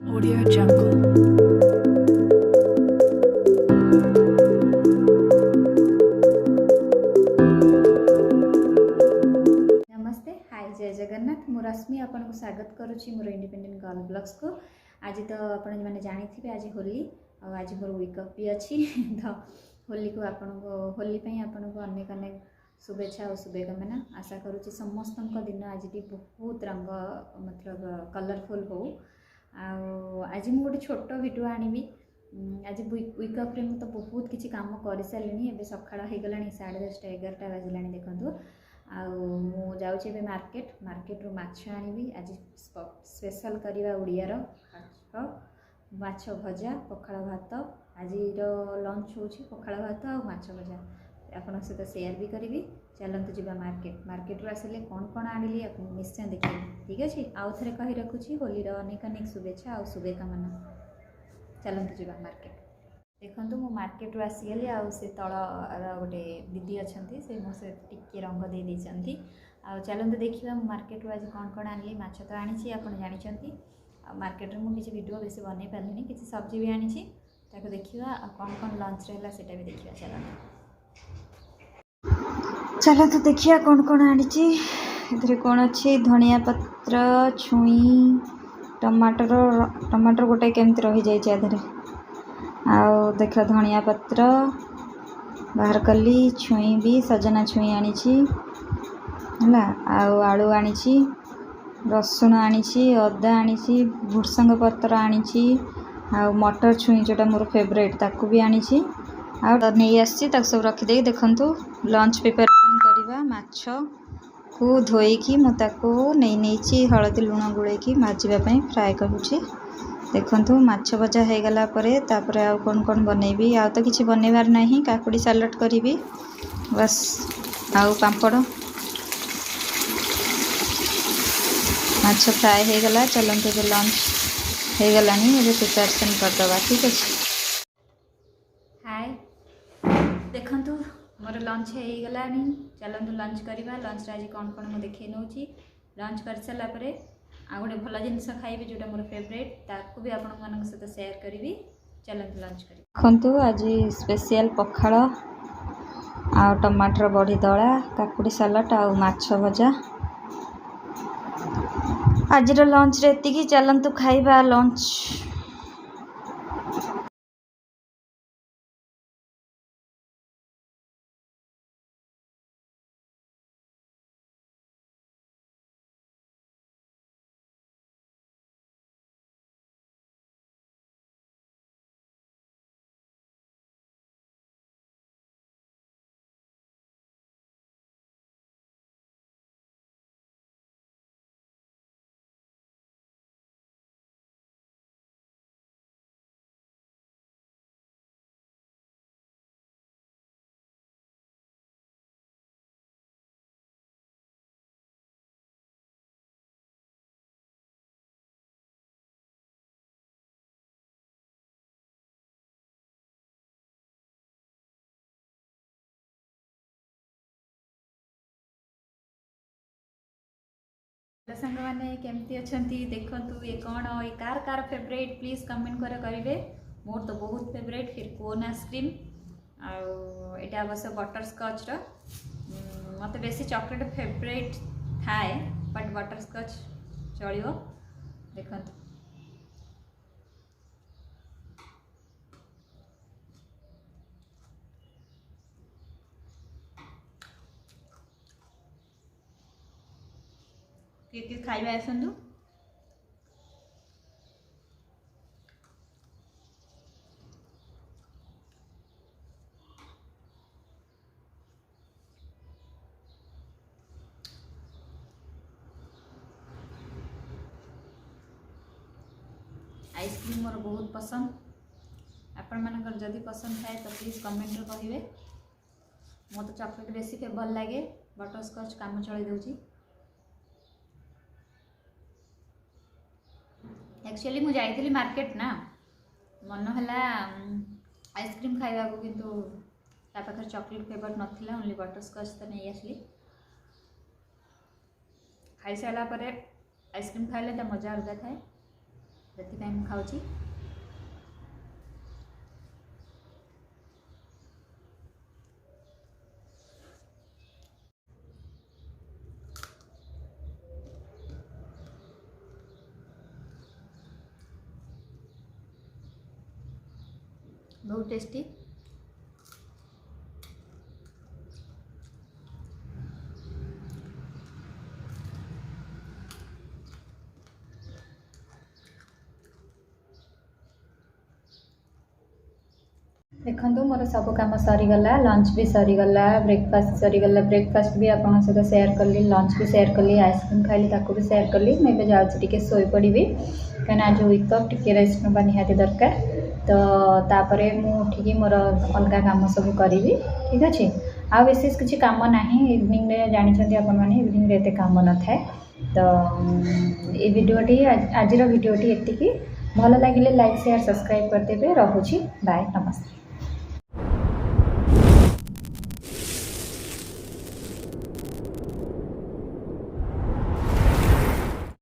Audio Jungle. नमस्ते हाय जय जगन्नाथ मु रश्मि आपन को स्वागत करुच्ची मोर इंडिपेंडेंट गर्ल ब्लॉग्स को। आज तो आपन मैंने जानी आज होली आज मोर वीकअप भी अच्छी तो होली को आपन को होली पे आपन को अनेक अनेक शुभेच्छा और शुभकामना आशा करुच्ची समस्त दिन आज बहुत रंग मतलब कलरफुल हो। आज मुझे गोटे छोट वीडियो आनी आज वीकअप रे तो बहुत किसी काम कर सारे ए सका हो गला 10:30 11टा बाजिला देखूँ आउ मार्केट मार्केट रू माछ आनी आज स्पेशल करवा उड़ियार माछ भजा पखाड़ भात आज लंच हो पखाड़ भात आ माछ भजा आपण सहित शेयर भी करी। चलते जी मार्केट मार्केट रू आसिले कौन कौन आनिली निश्चय देखिए ठीक अच्छे आउ थे कही रखुच्छी होलीर अनेक अनेक शुभेच्छा और शुभकामना। चलते जी मार्केट देखो मु मार्केट रू आसीगली से तल गोटे दीदी अच्छा से मो से टिके रंग दे देती आ चलते देखा मार्केट रू आज कौन कौन आनी माछ तो आनी आप जानते मार्केट रू मुझे वीडियो बेस बन पारे किसी सब्जी भी आनी देखा कौन कौन लंच रहा भी देखा। चलते देखिए कौन कौन आनी कौन अच्छी धनिया पत्र छुई टमाटर टमाटर गोटे केमती रही जाए आउ देख धनिया पत्र बाहर कली छुई भी सजना छुई आनी आलू आनी रसुण आनी अदा आनी भुर्संग पत्र आनी मटर छुई जोटा मोर फेवरेट ताकू भी आनी नहीं आसी सब रखीदे देखु लंच प्रिपरेशन करवा माछ को धोईकी मुझे नहीं हलदी लुण गुड़े भाजवाई फ्राए करुँची देखु माछ भजा हो गला तापर आउ कौन कौन बनैबी आउ तो किसी बनैबार नहीं काकुड़ी सालाड करी बस आउ पापड़ माछ फ्राए हो गला। चलते जो लंच हो गला प्रिपरेशन करदे ठीक अच्छे। हाय देखु मोर लंच हो गला चलते लंच करवा लंच आज कौन कौन मुझे देखे नौ लंच कर सारापर आ गोटे भल जिनस खाइबे जोटा मोर फेवरेट ताकू भी आपण मान सहित शेयर करी। चलते लंच कर देखु आज स्पेशल पखाड़ आ टमाटर बड़ी दला काकुड़ी सालाड आ माछ भजा आज लंच रे एतिकी। चलतु खाइबा लंच। सांग मैंने केमती अच्छा देखु ये कौन ये car car favourite please comment करेंगे। मोर तो बहुत फेवरेट फिर कोन आइसक्रीम आटा अवश्य बटर स्कच मत बेसी चॉकलेट फेवरेट थाए बट बटर स्कच चलो देखो किए खाइबा आसतु आइसक्रीम मोर बहुत पसंद आपण मानकर जदि पसंद थाए तो प्लीज कमेंट कहिबे। मो तो चॉकलेट बेसी भल लगे बटर स्कच काम चलाई दूची एक्चुअली मुझे जाइली मार्केट ना मन है आइसक्रीम खाइबा को किंतु ता पाखे चॉकलेट फ्लेवर नथिला ओनली बटर स्कच तो नहीं आसली खाई सारा आइसक्रीम खाइले तो मजा अलग थाए। ସେଥିପାଇଁ ମୁଁ ଖାଉଛି। बहुत टेस्टी। देखो मोर सब कम सरीगला, लंच भी सरीगला, ब्रेकफास्ट सरीगला। ब्रेकफास्ट भी आपन सहित शेयर कली, लंच भी शेयर कली, आइसक्रीम खाइली ताको भी शेयर कली। मैं जाऊँ टिके शोई पड़ी कहीं आज वीकअप टिके रेस्ट ना निहाती दरकार। तो तापरे मु उठिकी मोर अलग काम सब करी। ठीक अच्छे। आ विशेष किसी काम ना इवनिंग रे जानते आपण मैंने इवनिंग रे एते काम न थाए। तो ये वीडियोटी आज वीडियोटी एतिकी भल लगे लाइक शेयर सब्सक्राइब करदेवे। रहुछि बाय, नमस्ते।